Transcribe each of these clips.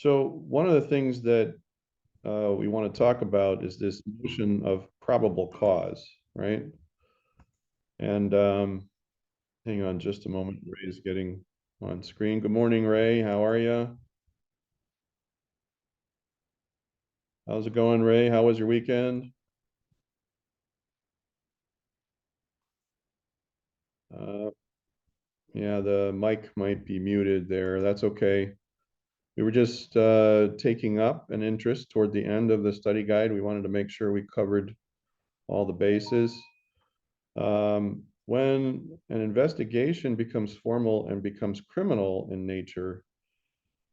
So one of the things that we want to talk about is this notion of probable cause, right? And hang on just a moment. Ray is getting on screen. Good morning, Ray. How are you? How's it going, Ray? How was your weekend? Uh, yeah, the mic might be muted there. That's okay. We were just taking up an interest toward the end of the study guide. We wanted to make sure we covered all the bases. When an investigation becomes formal and becomes criminal in nature,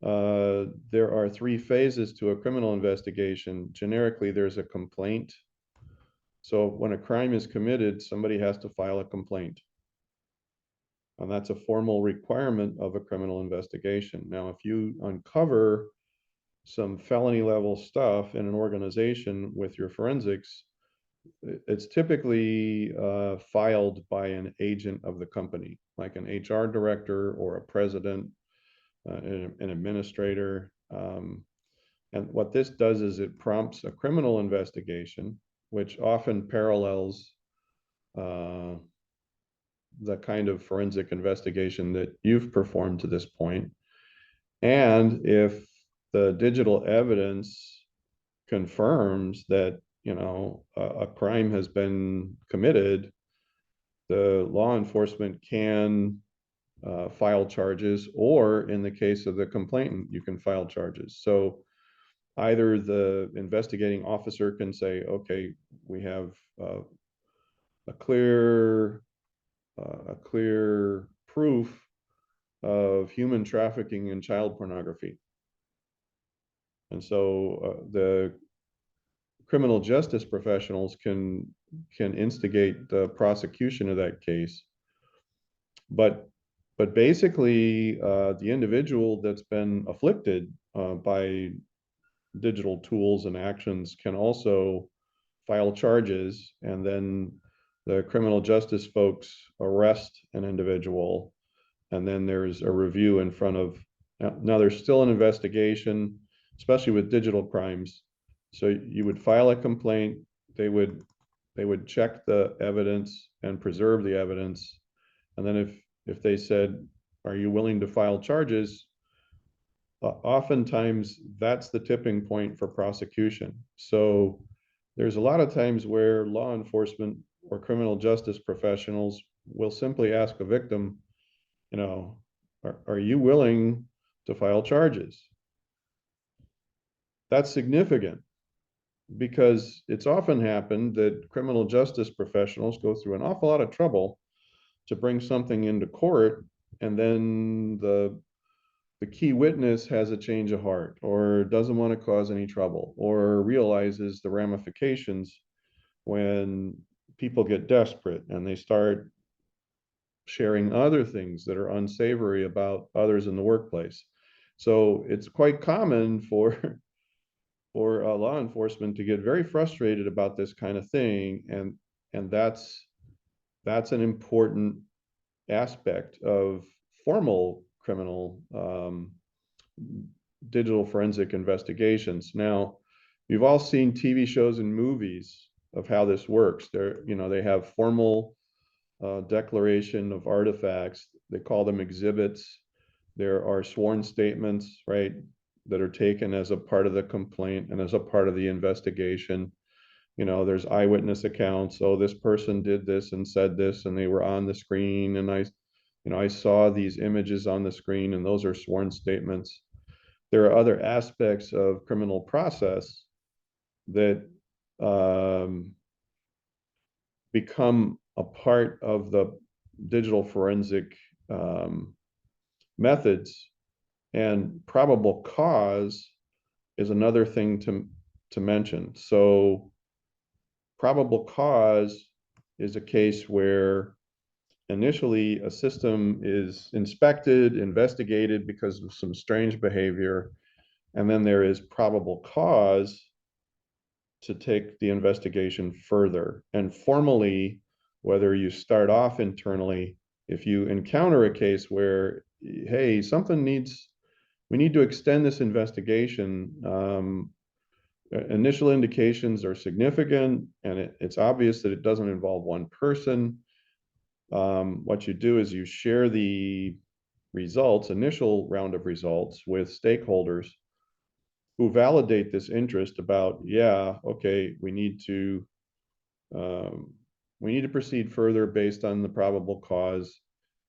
there are three phases to a criminal investigation. Generically, there's a complaint. So when a crime is committed, somebody has to file a complaint. And that's a formal requirement of a criminal investigation. Now, if you uncover some felony level stuff in an organization with your forensics, it's typically filed by an agent of the company, like an HR director or a president, an administrator. And what this does is it prompts a criminal investigation, which often parallels uh, the kind of forensic investigation that you've performed to this point. And if the digital evidence confirms that a crime has been committed, the law enforcement can file charges, or in the case of the complainant, you can file charges. So either the investigating officer can say, okay, we have a clear proof of human trafficking and child pornography. And so the criminal justice professionals can instigate the prosecution of that case. But basically, the individual that's been afflicted by digital tools and actions can also file charges, and then the criminal justice folks arrest an individual, and then there's a review in front of. Now there's still an investigation, especially with digital crimes. So you would file a complaint. They would check the evidence and preserve the evidence, and then if they said, "Are you willing to file charges?" Oftentimes that's the tipping point for prosecution. So there's a lot of times where law enforcement or criminal justice professionals will simply ask a victim, you know, are you willing to file charges? That's significant because it's often happened that criminal justice professionals go through an awful lot of trouble to bring something into court, and then the key witness has a change of heart or doesn't want to cause any trouble or realizes the ramifications when people get desperate and they start sharing other things that are unsavory about others in the workplace. So it's quite common for law enforcement to get very frustrated about this kind of thing, and that's an important aspect of formal criminal digital forensic investigations. Now, you've all seen TV shows and movies of how this works. They have formal declaration of artifacts. They call them exhibits. There are sworn statements, right, that are taken as a part of the complaint and as a part of the investigation. There's eyewitness accounts. Oh, this person did this and said this, and they were on the screen, and I saw these images on the screen, and those are sworn statements. There are other aspects of criminal process that become a part of the digital forensic methods, and probable cause is another thing to mention. So probable cause is a case where initially a system is inspected, investigated because of some strange behavior, and then there is probable cause to take the investigation further. And formally, whether you start off internally, if you encounter a case where, hey, something needs We need to extend this investigation. Initial indications are significant, and it's obvious that it doesn't involve one person. What you do is you share the results, initial round of results, with stakeholders who validate this interest about, yeah, okay, um, we need to proceed further based on the probable cause.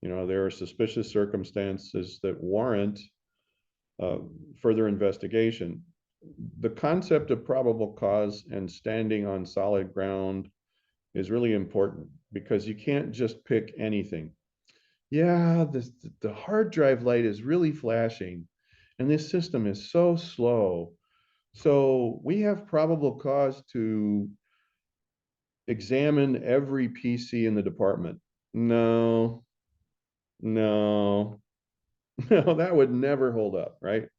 You know, there are suspicious circumstances that warrant further investigation. The concept of probable cause and standing on solid ground is really important because you can't just pick anything. Yeah, the hard drive light is really flashing and this system is so slow. So we have probable cause to examine every PC in the department. No, no, no, that would never hold up, right?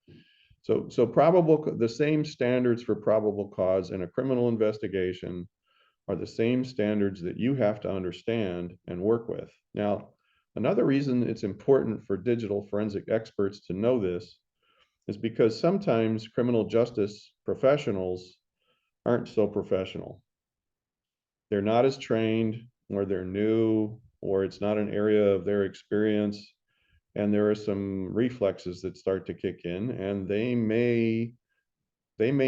So the same standards for probable cause in a criminal investigation are the same standards that you have to understand and work with. Now, another reason it's important for digital forensic experts to know this is because sometimes criminal justice professionals aren't so professional. They're not as trained, or they're new, or it's not an area of their experience. And there are some reflexes that start to kick in, and they may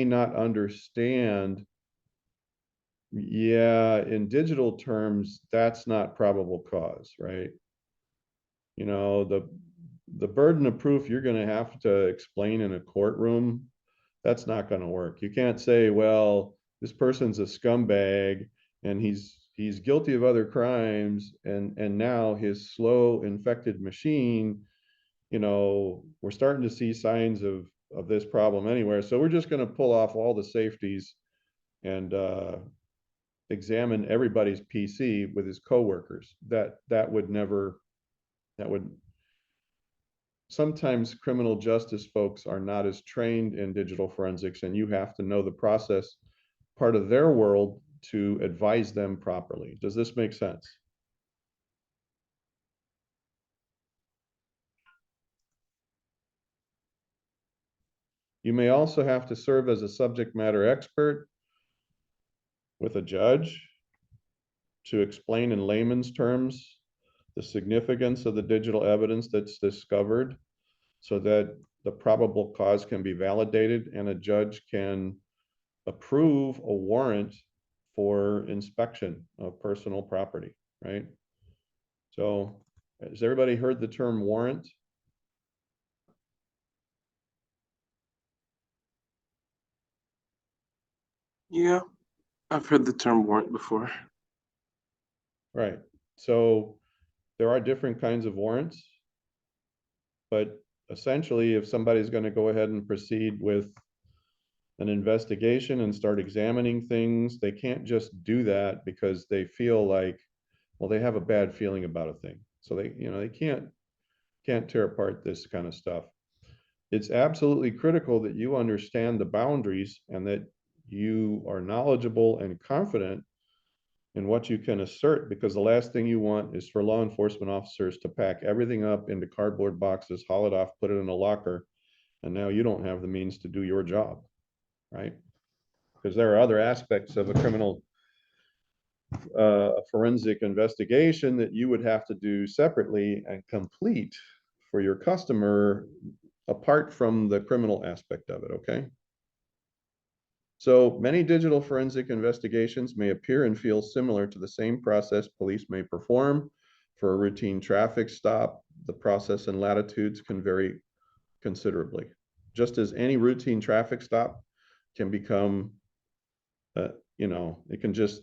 not understand. Yeah, in digital terms, that's not probable cause, right? You know, the burden of proof you're going to have to explain in a courtroom, that's not going to work. You can't say, well, this person's a scumbag and he's guilty of other crimes, and now his slow infected machine, you know, we're starting to see signs of this problem anywhere. So we're just going to pull off all the safeties and examine everybody's PC with his coworkers. That would never, that would, sometimes criminal justice folks are not as trained in digital forensics, and you have to know the process part of their world to advise them properly. Does this make sense? You may also have to serve as a subject matter expert with a judge to explain in layman's terms the significance of the digital evidence that's discovered so that the probable cause can be validated and a judge can approve a warrant for inspection of personal property, right? So has everybody heard the term warrant? Yeah, I've heard the term warrant before. Right. So there are different kinds of warrants, but essentially, if somebody's going to go ahead and proceed with an investigation and start examining things, they can't just do that because they feel like, well, they have a bad feeling about a thing. So they, you know, they can't tear apart this kind of stuff. It's absolutely critical that you understand the boundaries and that you are knowledgeable and confident in what you can assert, because the last thing you want is for law enforcement officers to pack everything up into cardboard boxes, haul it off, put it in a locker, and now you don't have the means to do your job, right? Because there are other aspects of a criminal forensic investigation that you would have to do separately and complete for your customer apart from the criminal aspect of it, okay? So many digital forensic investigations may appear and feel similar to the same process police may perform for a routine traffic stop. The process and latitudes can vary considerably. Just as any routine traffic stop can become, you know, it can just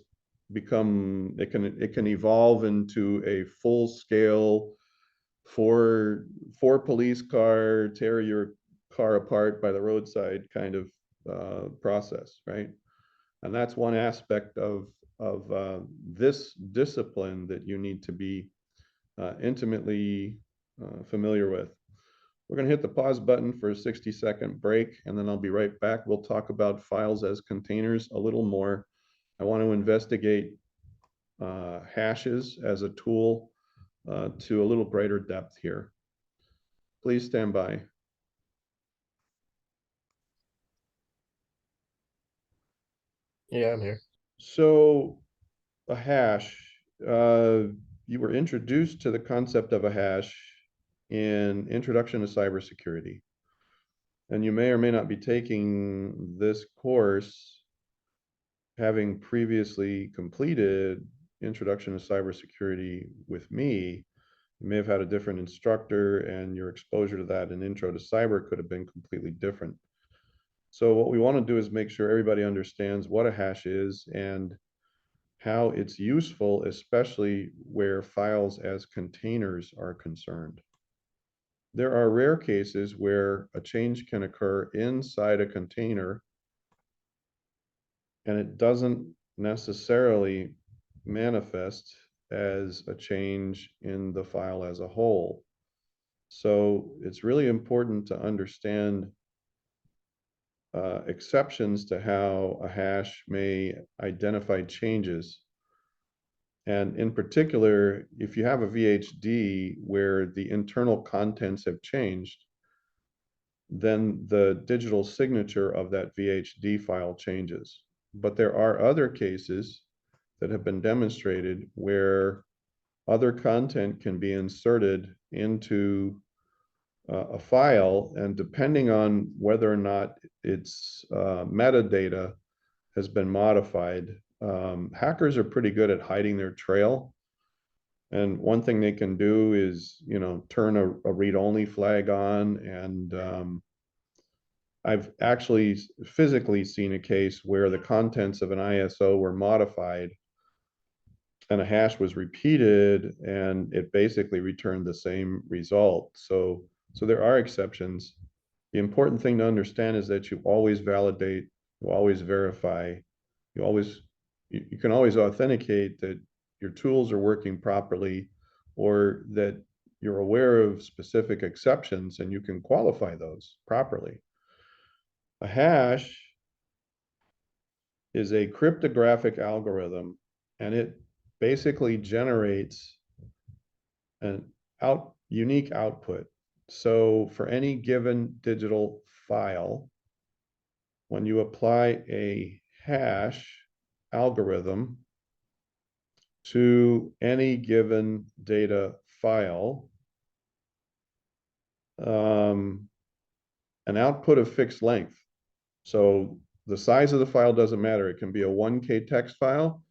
become, it can evolve into a full scale four police car, tear your car apart by the roadside kind of process, right? And that's one aspect of this discipline that you need to be intimately familiar with. We're going to hit the pause button for a 60-second break, and then I'll be right back. We'll talk about files as containers a little more. I want to investigate hashes as a tool to a little greater depth here. Please stand by. Yeah, I'm here. So a hash, you were introduced to the concept of a hash in Introduction to Cybersecurity. And you may or may not be taking this course having previously completed Introduction to Cybersecurity with me. You may have had a different instructor, and your exposure to that in Intro to Cyber could have been completely different. So what we want to do is make sure everybody understands what a hash is and how it's useful, especially where files as containers are concerned. There are rare cases where a change can occur inside a container and it doesn't necessarily manifest as a change in the file as a whole. So it's really important to understand exceptions to how a hash may identify changes. And in particular, if you have a VHD where the internal contents have changed, then the digital signature of that VHD file changes. But there are other cases that have been demonstrated where other content can be inserted into a file, and depending on whether or not its metadata has been modified, hackers are pretty good at hiding their trail. And one thing they can do is, turn a read-only flag on. And I've actually physically seen a case where the contents of an ISO were modified and a hash was repeated, and it basically returned the same result. So there are exceptions. The important thing to understand is that you always validate, you always verify, you can always authenticate that your tools are working properly, or that you're aware of specific exceptions and you can qualify those properly. A hash is a cryptographic algorithm, and it basically generates an unique output. So for any given digital file, when you apply a hash algorithm to any given data file, an output of fixed length. So the size of the file doesn't matter. It can be a 1K text file,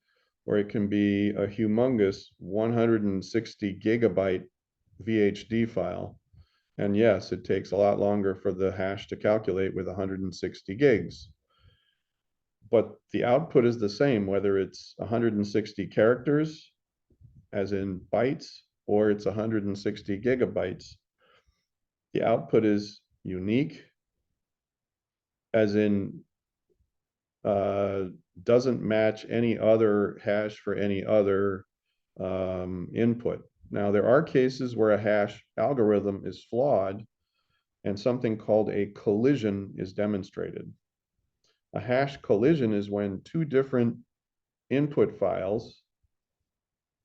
or it can be a humongous 160 gigabyte VHD file. And yes, it takes a lot longer for the hash to calculate with 160 gigs. But the output is the same, whether it's 160 characters, as in bytes, or it's 160 gigabytes. The output is unique, as in doesn't match any other hash for any other input. Now, there are cases where a hash algorithm is flawed and something called a collision is demonstrated. A hash collision is when two different input files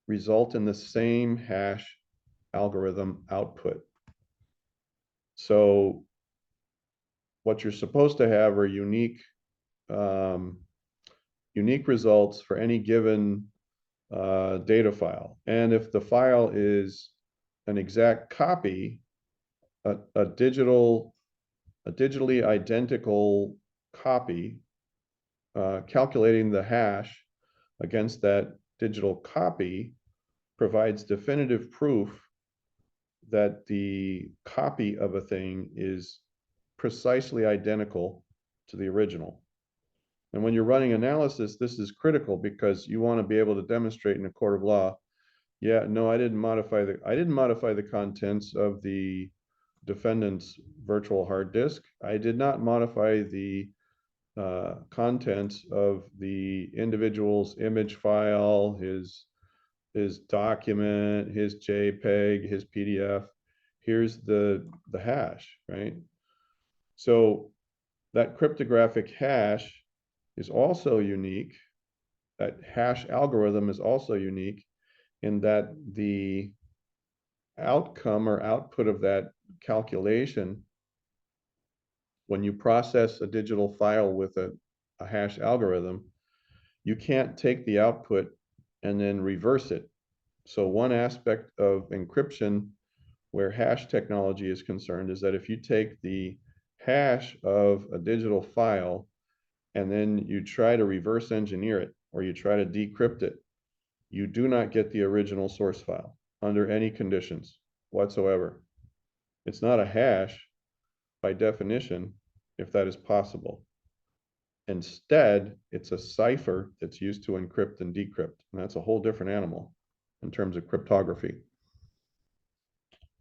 result in the same hash algorithm output. So what you're supposed to have are unique results for any given data file. And if the file is an exact copy, a digitally identical copy, calculating the hash against that digital copy provides definitive proof that the copy of a thing is precisely identical to the original. And when you're running analysis, this is critical because you want to be able to demonstrate in a court of law, yeah, no, I didn't modify the contents of the defendant's virtual hard disk. I did not modify the contents of the individual's image file, his document, his JPEG, his PDF. Here's the hash, right? So that cryptographic hash is also unique. That hash algorithm is also unique in that the outcome or output of that calculation, when you process a digital file with a hash algorithm, you can't take the output and then reverse it. So one aspect of encryption where hash technology is concerned is that if you take the hash of a digital file and then you try to reverse engineer it or you try to decrypt it, you do not get the original source file under any conditions whatsoever. It's not a hash by definition, if that is possible. Instead, it's a cipher that's used to encrypt and decrypt, and that's a whole different animal in terms of cryptography.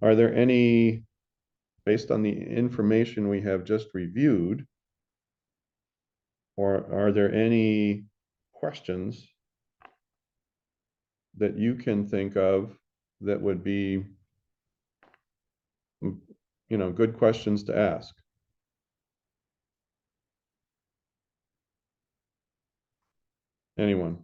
Are there any, based on the information we have just reviewed, or are there any questions that you can think of that would be, good questions to ask? Anyone?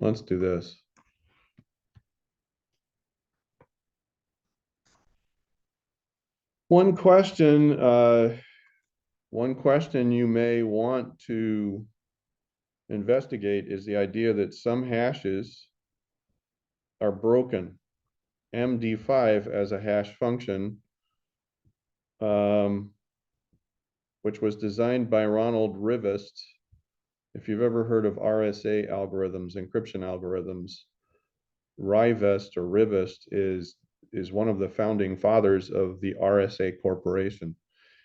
Let's do this. One question you may want to investigate is the idea that some hashes are broken. MD5 as a hash function, which was designed by Ronald Rivest. If you've ever heard of RSA algorithms, encryption algorithms, Rivest is one of the founding fathers of the RSA Corporation.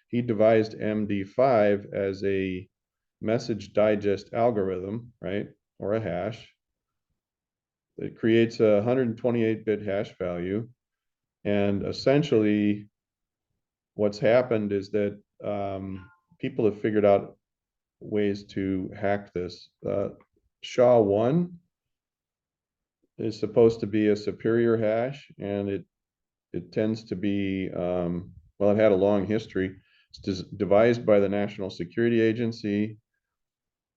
He devised MD5 as a message digest algorithm, right, or a hash. It creates a 128-bit hash value. And essentially, what's happened is that people have figured out ways to hack this. SHA-1 is supposed to be a superior hash, and it tends to be, well, it had a long history. It's devised by the National Security Agency,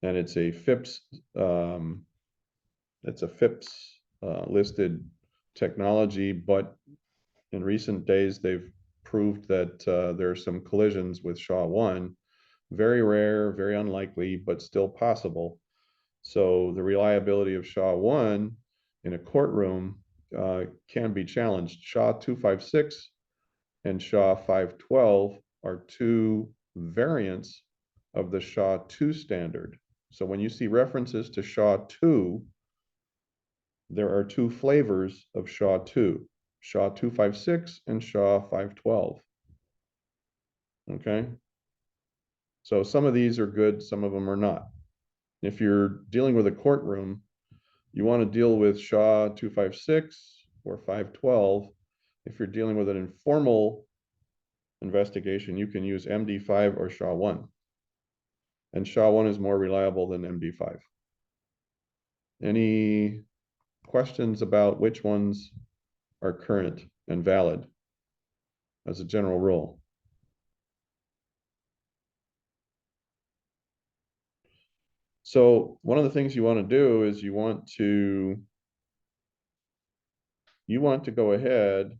and it's a FIPS listed technology, but in recent days they've proved that there are some collisions with SHA-1, very rare, very unlikely, but still possible. So the reliability of SHA-1 in a courtroom can be challenged. SHA-256 and SHA-512 are two variants of the SHA-2 standard. So when you see references to SHA-2, there are two flavors of SHA-2, SHA-256 and SHA-512. Okay? So some of these are good, some of them are not. If you're dealing with a courtroom, you want to deal with SHA-256 or 512. If you're dealing with an informal investigation, you can use MD5 or SHA-1. And SHA-1 is more reliable than MD5. Any questions about which ones are current and valid as a general rule? So one of the things you want to do is you want to go ahead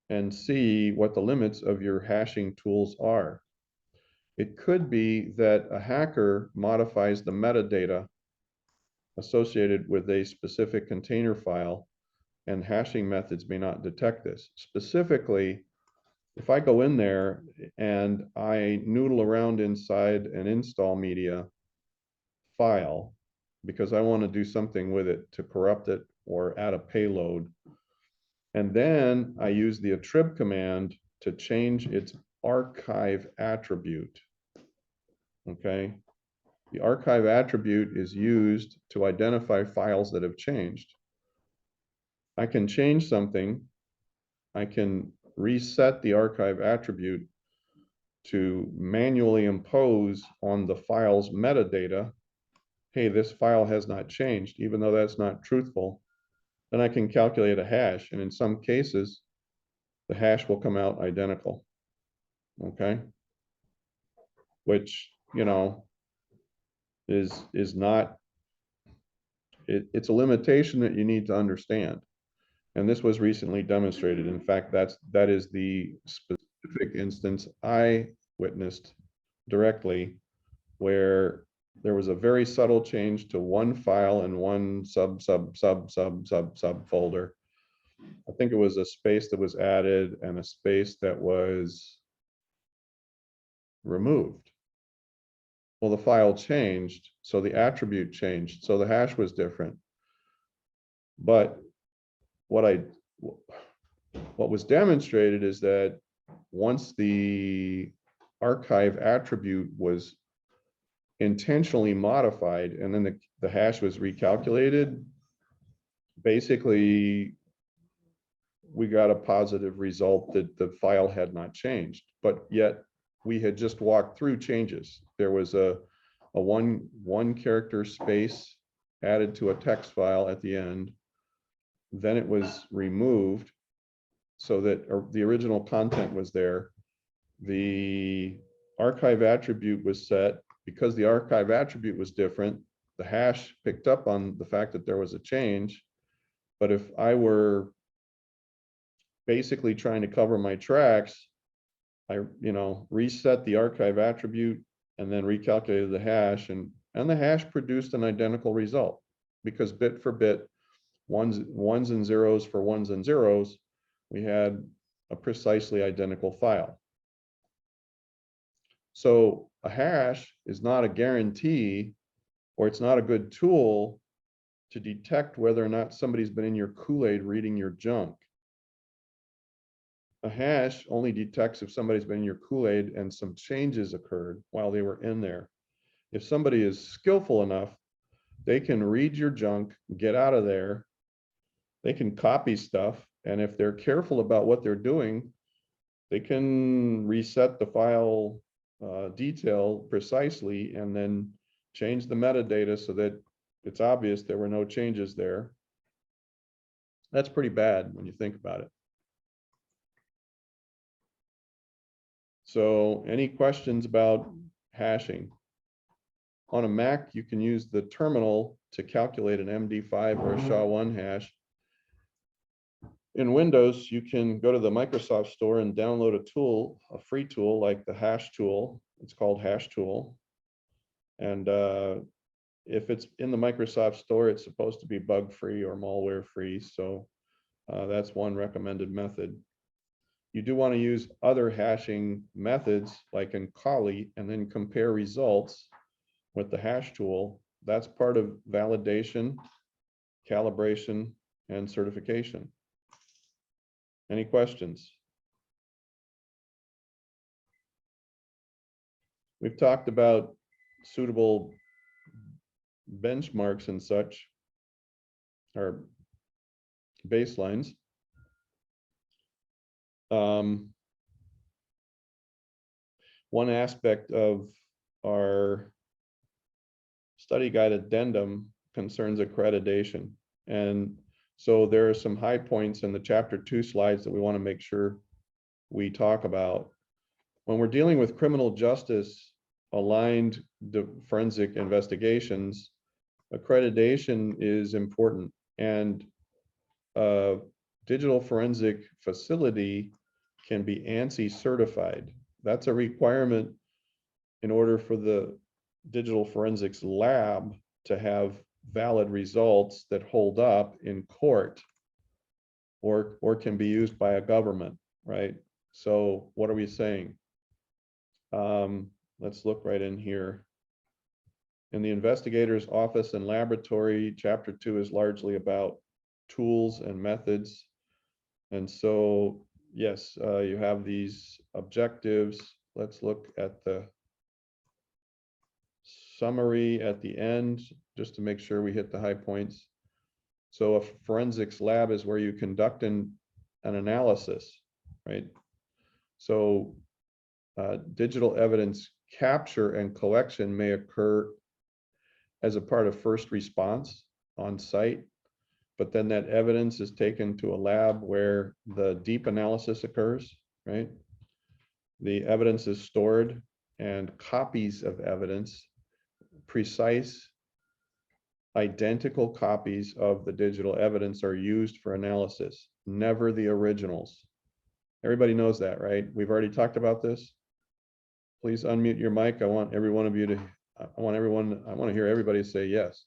and see what the limits of your hashing tools are. It could be that a hacker modifies the metadata associated with a specific container file, and hashing methods may not detect this. Specifically, if I go in there and I noodle around inside an install media file because I want to do something with it to corrupt it or add a payload, and then I use the attrib command to change its archive attribute. Okay, the archive attribute is used to identify files that have changed. I can change something. I can reset the archive attribute to manually impose on the file's metadata, hey, this file has not changed, even though that's not truthful. Then I can calculate a hash, and in some cases, the hash will come out identical. Okay, which, is not, it's a limitation that you need to understand. And this was recently demonstrated. In fact, that is the specific instance I witnessed directly, where there was a very subtle change to one file and one sub folder. I think it was a space that was added and a space that was removed. Well, the file changed, so the attribute changed, so the hash was different. But what was demonstrated is that once the archive attribute was intentionally modified and then the hash was recalculated, basically we got a positive result that the file had not changed, but yet we had just walked through changes. There was a one character space added to a text file at the end. Then it was removed so that the original content was there. The archive attribute was set. Because the archive attribute was different, the hash picked up on the fact that there was a change. But if I were basically trying to cover my tracks, I reset the archive attribute and then recalculated the hash, and the hash produced an identical result, because bit for bit, ones and zeros for ones and zeros, we had a precisely identical file. So a hash is not a guarantee, or it's not a good tool to detect whether or not somebody's been in your Kool-Aid reading your junk. A hash only detects if somebody's been in your Kool-Aid and some changes occurred while they were in there. If somebody is skillful enough, they can read your junk, get out of there, they can copy stuff, and if they're careful about what they're doing, they can reset the file detail precisely and then change the metadata so that it's obvious there were no changes there. That's pretty bad when you think about it. So any questions about hashing? On a Mac, you can use the terminal to calculate an MD5 or a SHA-1 hash. In Windows, you can go to the Microsoft Store and download a tool, a free tool like the Hash tool. It's called Hash Tool. And if it's in the Microsoft Store, it's supposed to be bug-free or malware-free. So that's one recommended method. You do want to use other hashing methods like in Kali and then compare results with the Hash tool. That's part of validation, calibration, and certification. Any questions? We've talked about suitable benchmarks and such, or baselines. One aspect of our study guide addendum concerns accreditation. And so there are some high points in the chapter 2 slides that we want to make sure we talk about. When we're dealing with criminal justice aligned forensic investigations, accreditation is important. And a digital forensic facility can be ANSI certified. That's a requirement in order for the digital forensics lab to have valid results that hold up in court or can be used by a government, right? So what are we saying? Let's look right in here. In the investigator's office and laboratory, chapter 2 is largely about tools and methods. And so, yes, you have these objectives. Let's look at the summary at the end, just to make sure we hit the high points. So a forensics lab is where you conduct an analysis, right? So digital evidence capture and collection may occur as a part of first response on site, but then that evidence is taken to a lab where the deep analysis occurs, right? The evidence is stored and copies of evidence precise, identical copies of the digital evidence are used for analysis, never the originals. Everybody knows that, right? We've already talked about this. Please unmute your mic. I want every one of you to, I want to hear everybody say yes.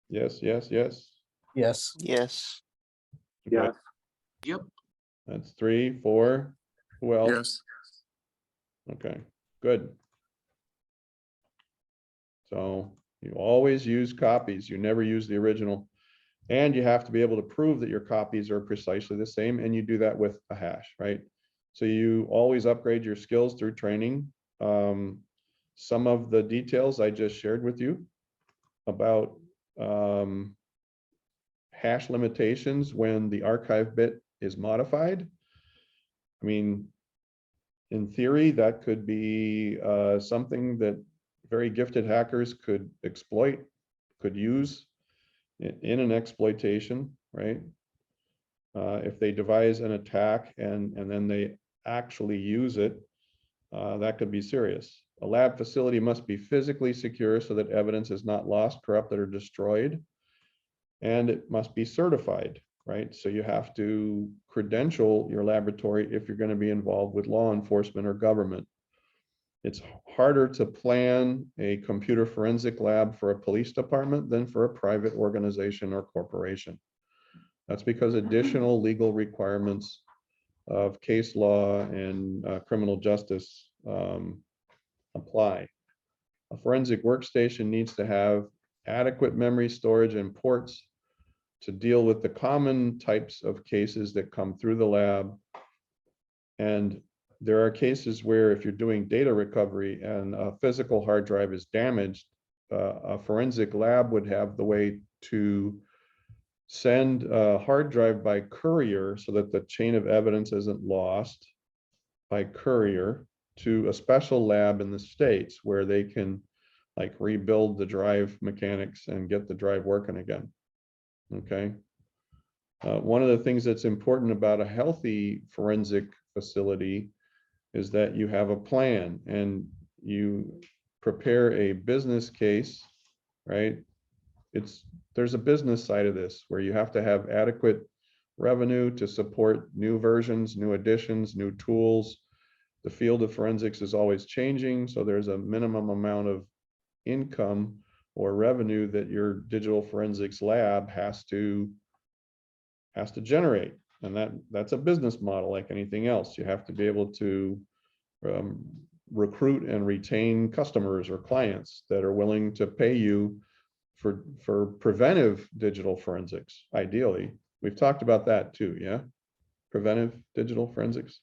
Yes, yes, yes. Yes. Yes. Okay, Yeah. Yep. that's 3, 4. Who else? Yes. Okay, good. So you always use copies. You never use the original. And you have to be able to prove that your copies are precisely the same. And you do that with a hash, right? So you always upgrade your skills through training. Some of the details I just shared with you about hash limitations when the archive bit is modified. I mean, in theory, that could be something that very gifted hackers could exploit, could use in an exploitation, right? If they devise an attack and then they actually use it, that could be serious. A lab facility must be physically secure so that evidence is not lost, corrupted, or destroyed. And it must be certified, right? So you have to credential your laboratory if you're going to be involved with law enforcement or government. It's harder to plan a computer forensic lab for a police department than for a private organization or corporation. That's because additional legal requirements of case law and criminal justice apply. A forensic workstation needs to have adequate memory storage and ports to deal with the common types of cases that come through the lab. And there are cases where if you're doing data recovery and a physical hard drive is damaged, a forensic lab would have the way to send a hard drive by courier so that the chain of evidence isn't lost by courier to a special lab in the States where they can like rebuild the drive mechanics and get the drive working again. Okay. One of the things that's important about a healthy forensic facility is that you have a plan and you prepare a business case, right? There's a business side of this where you have to have adequate revenue to support new versions, new additions, new tools. The field of forensics is always changing, so there's a minimum amount of income or revenue that your digital forensics lab has to generate. And that's a business model like anything else. You have to be able to recruit and retain customers or clients that are willing to pay you for preventive digital forensics, ideally. We've talked about that too, yeah? Preventive digital forensics.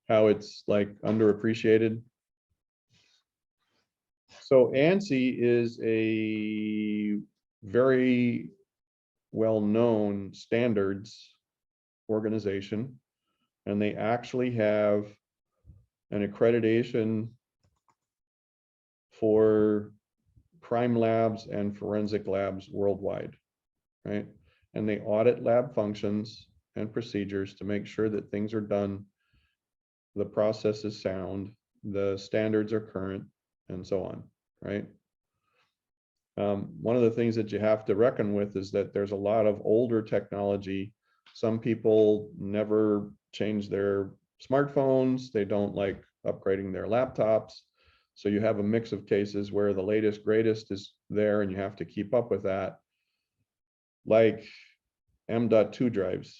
How it's like underappreciated. So ANSI is a very well-known standards organization, and they actually have an accreditation for crime labs and forensic labs worldwide, right? And they audit lab functions and procedures to make sure that things are done, the process is sound, the standards are current, and so on, right? One of the things that you have to reckon with is that there's a lot of older technology. Some people never change their smartphones. They don't like upgrading their laptops. So you have a mix of cases where the latest, greatest is there and you have to keep up with that. Like M.2 drives.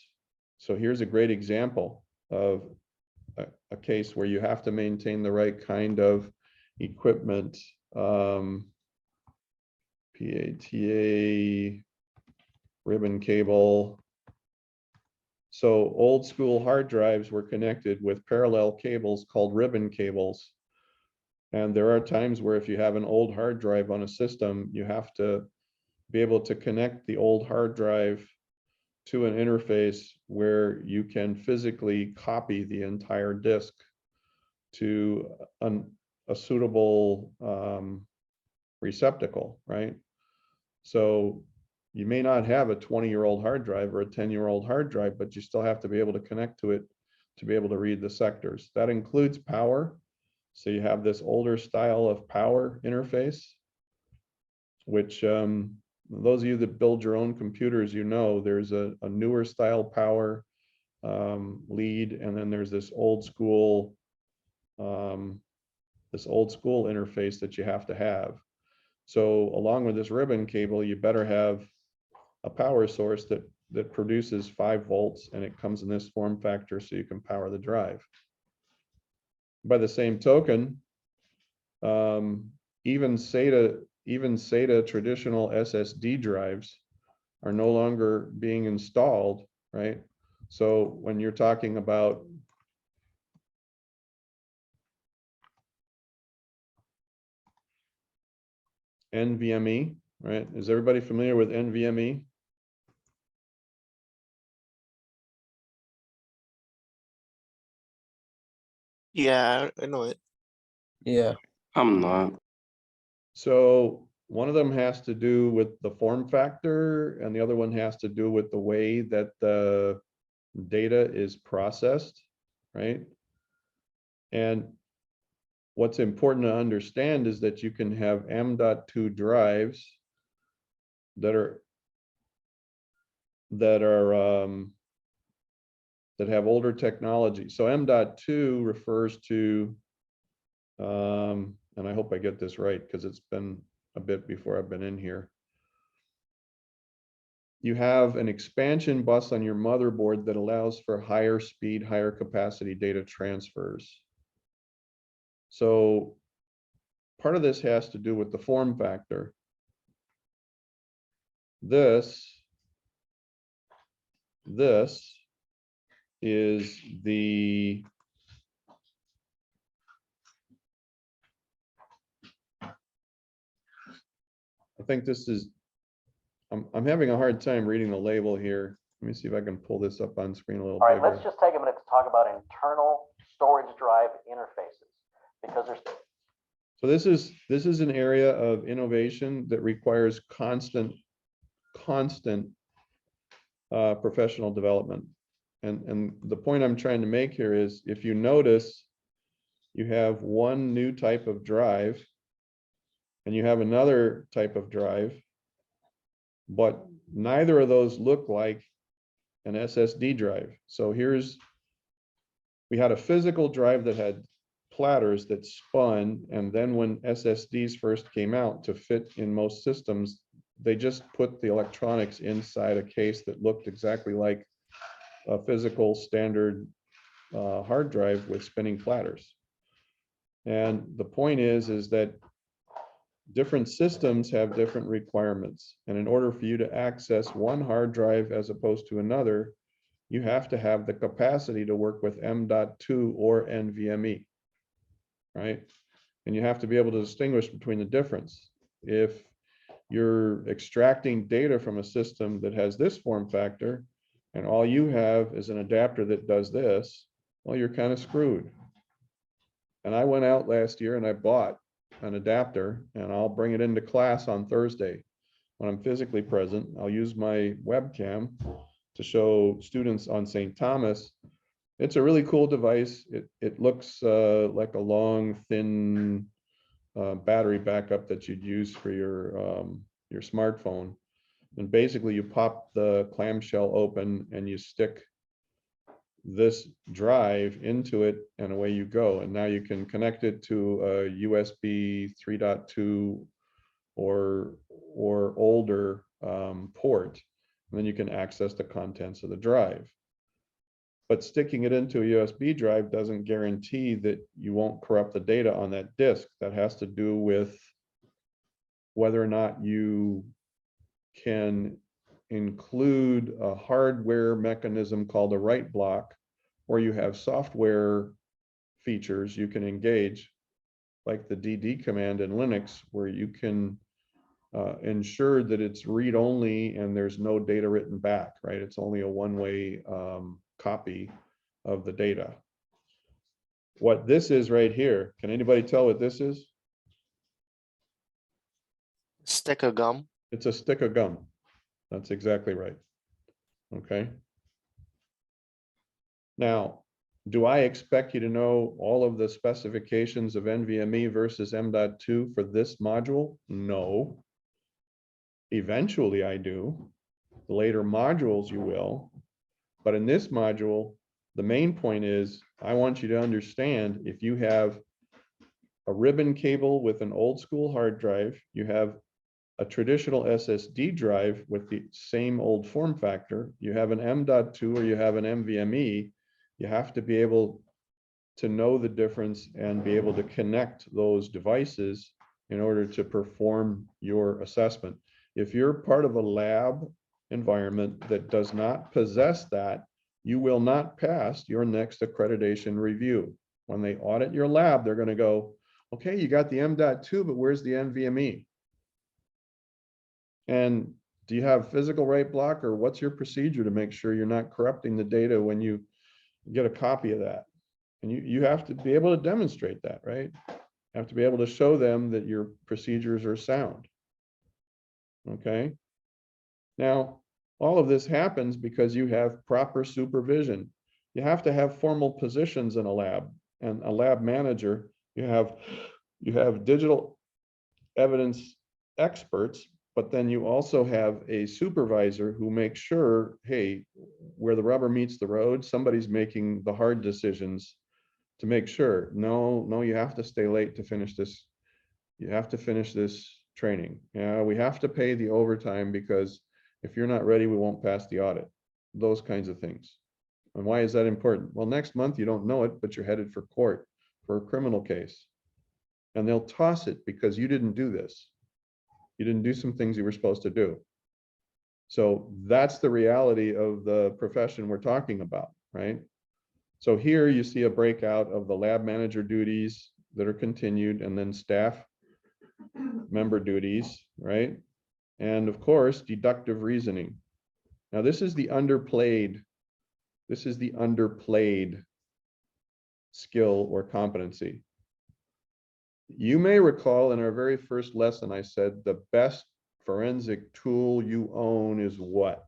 So here's a great example of a case where you have to maintain the right kind of equipment. PATA, ribbon cable. So old school hard drives were connected with parallel cables called ribbon cables. And there are times where if you have an old hard drive on a system, you have to be able to connect the old hard drive to an interface where you can physically copy the entire disk to a suitable receptacle, right? So you may not have a 20-year-old hard drive or a 10-year-old hard drive, but you still have to be able to connect to it to be able to read the sectors. That includes power. So you have this older style of power interface, which those of you that build your own computers, you know, there's a newer style power lead, and then there's this old school interface that you have to have. So along with this ribbon cable, you better have a power source that produces 5 volts, and it comes in this form factor so you can power the drive. By the same token, even SATA traditional SSD drives are no longer being installed, right? So when you're talking about NVMe, right? Is everybody familiar with NVMe? Yeah, I know it. Yeah. I'm not. So one of them has to do with the form factor, and the other one has to do with the way that the data is processed, right? And what's important to understand is that you can have M.2 drives that have older technology. So M.2 refers to, and I hope I get this right because it's been a bit before I've been in here. You have an expansion bus on your motherboard that allows for higher speed, higher capacity data transfers. So part of this has to do with the form factor. This is the I think this is, I'm having a hard time reading the label here. Let me see if I can pull this up on screen a little All right, bigger. let's just take a minute to talk about internal storage drive interfaces, because there's So this is an area of innovation that requires constant professional development. And the point I'm trying to make here is, if you notice, you have one new type of drive and you have another type of drive, but neither of those look like an SSD drive. So we had a physical drive that had platters that spun, and then when SSDs first came out to fit in most systems, they just put the electronics inside a case that looked exactly like a physical standard hard drive with spinning platters. And the point is that different systems have different requirements. And in order for you to access one hard drive as opposed to another, you have to have the capacity to work with M.2 or NVMe, right? And you have to be able to distinguish between the difference. If you're extracting data from a system that has this form factor, and all you have is an adapter that does this, well, you're kind of screwed. And I went out last year and I bought an adapter, and I'll bring it into class on Thursday. When I'm physically present, I'll use my webcam to show students on St. Thomas. It's a really cool device. It looks like a long, thin battery backup that you'd use for your smartphone. And basically you pop the clamshell open and you stick this drive into it, and away you go. And now you can connect it to a USB 3.2 or older port, and then you can access the contents of the drive. But sticking it into a USB drive doesn't guarantee that you won't corrupt the data on that disk. That has to do with whether or not you can include a hardware mechanism called a write block, or you have software features you can engage, like the DD command in Linux, where you can ensure that it's read only and there's no data written back, right? It's only a one-way copy of the data. What this is right here, can anybody tell what this is? Stick of gum. It's a stick of gum. That's exactly right. Okay. Now, Do I expect you to know all of the specifications of NVMe versus M.2 for this module? No. Eventually I do. The later modules you will. But in this module, the main point is, I want you to understand, if you have a ribbon cable with an old school hard drive, you have a traditional SSD drive with the same old form factor, you have an M.2 or you have an NVMe, you have to be able to know the difference and be able to connect those devices in order to perform your assessment. If you're part of a lab environment that does not possess that, you will not pass your next accreditation review. When they audit your lab, they're going to go, okay, you got the M.2, but where's the NVMe? And do you have physical write block, or what's your procedure to make sure you're not corrupting the data when you get a copy of that? And you have to be able to demonstrate that, right? You have to be able to show them that your procedures are sound. Okay. Now, all of this happens because you have proper supervision. You have to have formal positions in a lab, and a lab manager. You have digital evidence experts, but then you also have a supervisor who makes sure, hey, where the rubber meets the road, somebody's making the hard decisions to make sure, no, you have to stay late to finish this. You have to finish this training. Yeah, we have to pay the overtime because if you're not ready, we won't pass the audit. Those kinds of things. And why is that important? Well, next month you don't know it, but you're headed for court for a criminal case. And they'll toss it because you didn't do this. You didn't do some things you were supposed to do. So that's the reality of the profession we're talking about, right? So here you see a breakout of the lab manager duties that are continued, and then staff member duties, right? And of course, deductive reasoning. Now this is the underplayed skill or competency. You may recall in our very first lesson, I said the best forensic tool you own is what?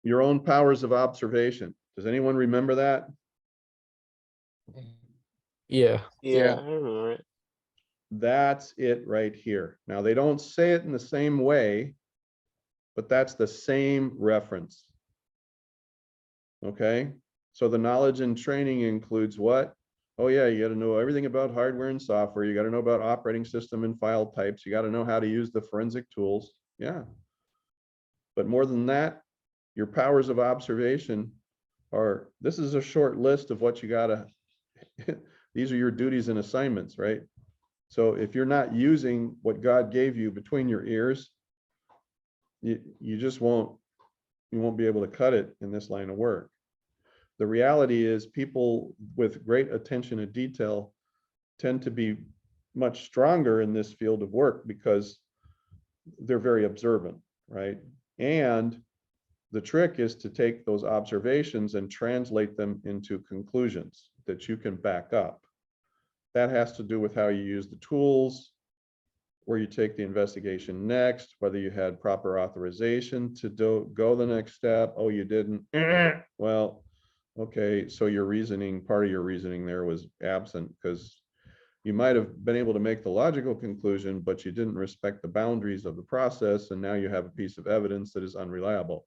Your own powers of observation. Does anyone remember that? Yeah. Yeah, I remember it. That's it right here. Now, they don't say it in the same way, but that's the same reference. Okay, so the knowledge and training includes what? Oh yeah, you got to know everything about hardware and software. You got to know about operating system and file types. You got to know how to use the forensic tools. Yeah. But more than that, your powers of observation are, this is a short list of what you got to, these are your duties and assignments, right? So if you're not using what God gave you between your ears, you just won't be able to cut it in this line of work. The reality is people with great attention to detail tend to be much stronger in this field of work because they're very observant, right? And the trick is to take those observations and translate them into conclusions that you can back up. That has to do with how you use the tools, where you take the investigation next, whether you had proper authorization to go the next step. Oh, you didn't. Well, okay, so your reasoning, part of your reasoning there was absent because you might have been able to make the logical conclusion, but you didn't respect the boundaries of the process, and now you have a piece of evidence that is unreliable.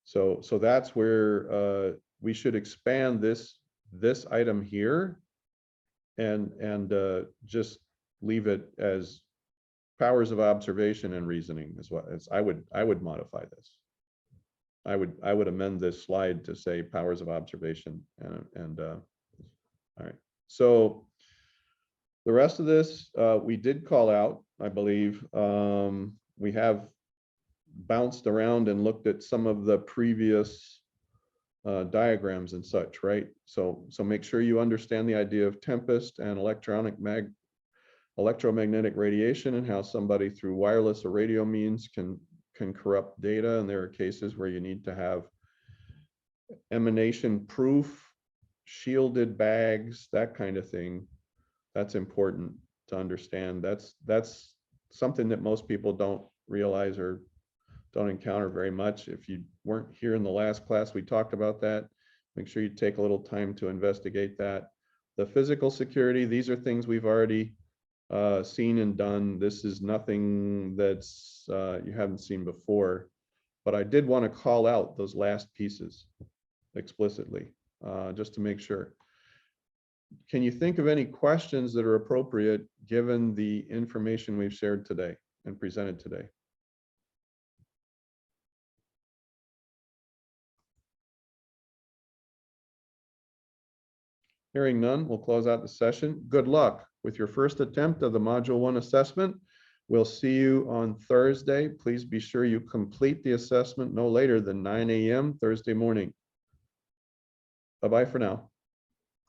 So that's where we should expand this item here and just leave it as powers of observation and reasoning is what I would modify this. I would amend this slide to say powers of observation and all right. So the rest of this we did call out, I believe. We have bounced around and looked at some of the previous diagrams and such, right? So make sure you understand the idea of tempest and electromagnetic radiation and how somebody through wireless or radio means can corrupt data. And there are cases where you need to have emanation proof, shielded bags, that kind of thing. That's important to understand. That's something that most people don't realize or don't encounter very much. If you weren't here in the last class, we talked about that. Make sure you take a little time to investigate that. The physical security, these are things we've already seen and done. This is nothing that's you haven't seen before, but I did want to call out those last pieces explicitly, just to make sure. Can you think of any questions that are appropriate given the information we've shared today and presented today? Hearing none, we'll close out the session. Good luck with your first attempt of the Module 1 assessment. We'll see you on Thursday. Please be sure you complete the assessment no later than 9 a.m. Thursday morning. Bye-bye for now.